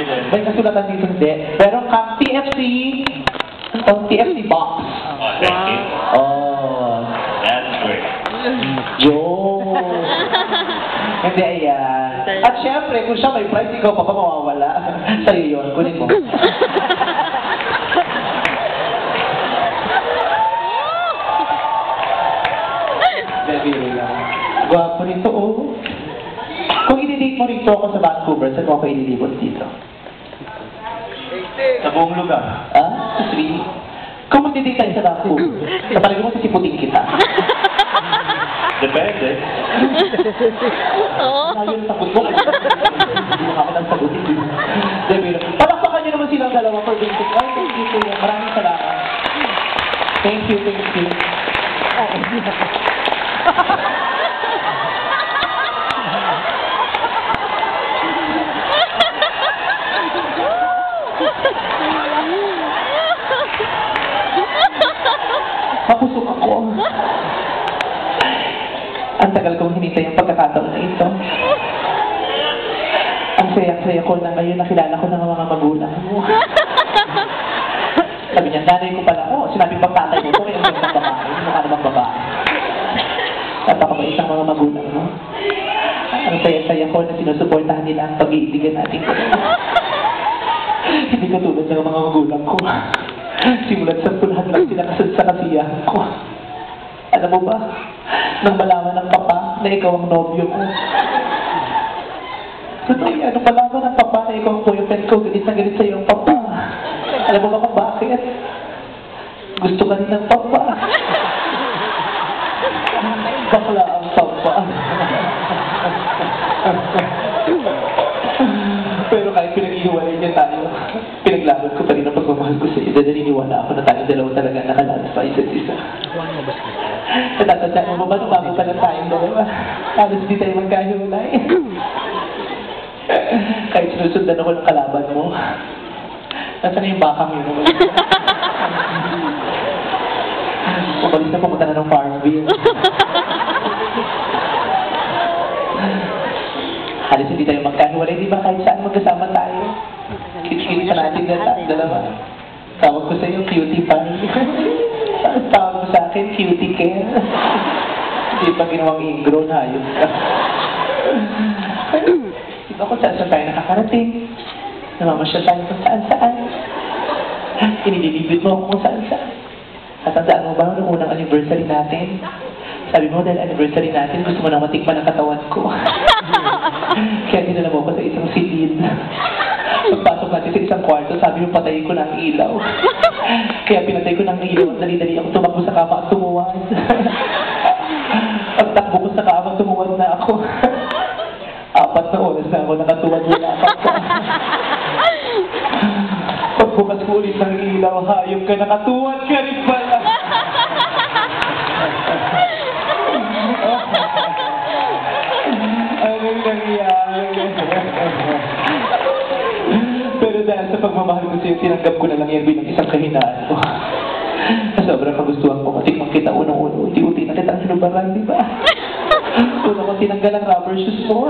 din. May kasulatan dito hindi. Meron kang TFC, TFC box. Oh, thank you. Oh. That's great. Yo. Hindi, ayan. At syempre, kung siya may price, ikaw pa mawawala. Sa'yo yun, kunin mo. Biro lang. Gwapo nito, oh. Kung i-date mo rito ako sa Vancouver, saan mo ako ililibot dito? Sa buong lugar. Ah? Three? Kung mag-date tayo sa Vancouver, sa palagay mo sisiputin kita. Depende. Ayaw yung sagot mo. Hindi mo kakit ang sagutin. Biro. Palakpakan niyo naman silang dalawa for basic. Ay, thank you. Maraming salamat. Thank you. Mapusok ako. Ang tagal kong hinintay ang pagkakataon na ito. Ang saya-saya ko na ngayon nakilala ko ng mga magulang mo. Sabi niya, nanay ko pala ko. Sinabi bang tatay mo ito, kaya ang ganda babae. Mukha namang babae. Napakabait ang mga magulang mo. Ang saya-saya ko na sinusuportahan nila ang pag-iibigan natin. Hindi ko tulad ng mga magulang ko. Simulat sa pulahan lang sila sa kasiyahan ko. Alam mo ba, nang malaman ng papa na ikaw ang nobyo ko. Totoo yan, nang malaman ng papa na ikaw ang boyfriend ko, galit na galit sa iyong papa. Alam mo ba kung bakit? Gusto ka rin ng papa. Bakla ang papa. Pero kahit pinag-ihiwalay niya tayo, pinaglaban ko pa rin ang pagmamahal ko sa iyo. Naniniwala ako na tayo dalawa talaga nakalalas pa isa't isa. Natatandaan mo ba nung bago pa lang tayong dalawa? Halos di tayo magkahiwalay. Kahit sinusundan ako ng kalaban mo. Nasaan yung bakang yun? Umalis na pumunta na ng Farmville. Halos hindi tayo magkahiwalay, di ba? Kahit saan magkasama tayo. Kitkit ka natin na dalawa. Tawag ko sa'yo, cutie pie. Tawag mo sa akin, cutie care. Hindi pa ginawang ingrown, hayos ka. Di ba kung saan tayo nakakarating? Namamasyal tayo kung saan-saan. Inililibid mo ako kung saan-saan. Natandaan mo ba noong unang anniversary natin? Sabi mo, dahil anniversary natin, gusto mo nang matikman ang katawan ko. Kaya dinala mo ko sa isang silid. Pagpasok natin sa isang kwarto, sabi mo, patayin ko na ang ilaw. Kaya pinatay ko na ang ilaw at dali-dali ako tumakbo sa kama at tumuwad. Pagtakbo ko sa kama, tumuwad na ako. 4 na oras na ako nakatuwad wala pa. Pagbukas ko ulit ng ilaw, hayop ka, nakatuwad ka rin pala. Anong nangyari? Pero dahil sa pagmamahal ko sa'yo, tinanggap ko na lang yan bilang isang kahinaan ko. Sobrang kagustuhan ko, matikmang kita unang-uno, uti-uti na kitang hinubaran, di ba? Una ko tinanggal ang rubber shoes mo.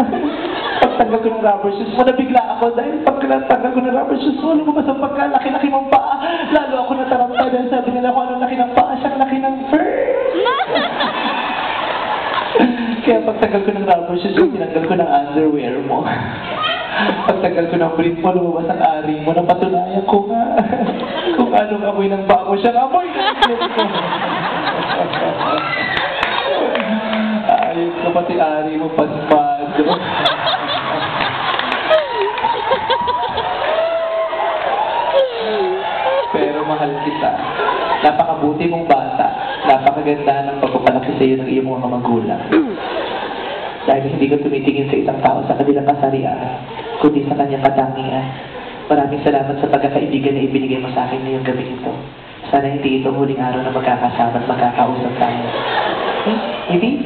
Pagtanggal ko ng rubber shoes mo, nabigla ako dahil pagtanggal ko ng rubber shoes mo, lumabas ang pagkalaki-laki mong paa. Lalo ako nataranta dahil sabi nila kung anong laki ng paa, siyang laki ng fur. Kaya pagtanggal ko ng rubber shoes mo, tinanggal ko ng underwear mo. Pagtanggal ko ng brief mo, lumabas ang ari mo, napatunayan ko nga. Kung anong amoy ng paa mo, siyang amoy ng brief mo. Ayos ko pati ari mo, paspado. Pero mahal kita. Napakabuti mong bata. Napakaganda ng pagpapalaki sa iyo ng iyong mga magulang. Dahil hindi ka tumitingin sa isang tao sa kanilang kasarian, kundi sa kanyang katangian. Maraming salamat sa pagkakaibigan na ibinigay mo sa akin ngayong gabi ito. Sana hindi ito huling araw na magkakasama at magkakausap tayo. Hindi?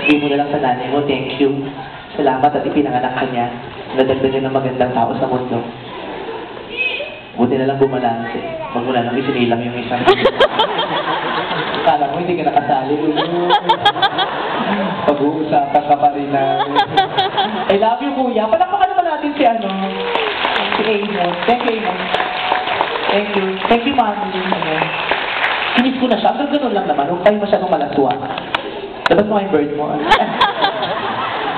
Hindi mo na lang sa nanay mo, thank you. Salamat at ipinanganak ka niya. Nadagdag niya ng magandang tao sa mundo. Buti na lang bumalanse. Huwag mo na lang isinilang yung isang. Kala mo hindi ka nakasali. Pag-uusapan ka pa rin namin. I love you, kuya. Palakpakan naman natin si si Amos. Thank you, Amos. Thank you. Thank you, mami. Kinis ko na siya. Hanggang ganun lang naman. Huwag kayo masyadong malaswa. Labas mo yung bird mo.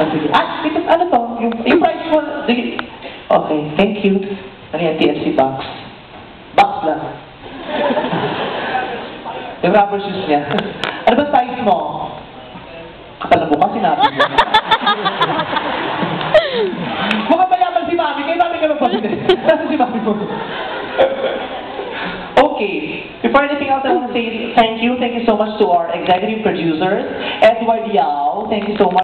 Sige. Ito, ano to? Yung price mo. Sige. Okay, thank you. Ano yan? TFC box. Box lang. Yung rubber shoes niya. Ano ba size mo? Kapal na bukas, sinabi mo. Mukhang mayaman si mami. Kaya mami ka magpapit. Nasa si mami mo. Okay. Before anything else, I want to say thank you. Thank you so much to our executive producers. Edward Yao. Thank you so much.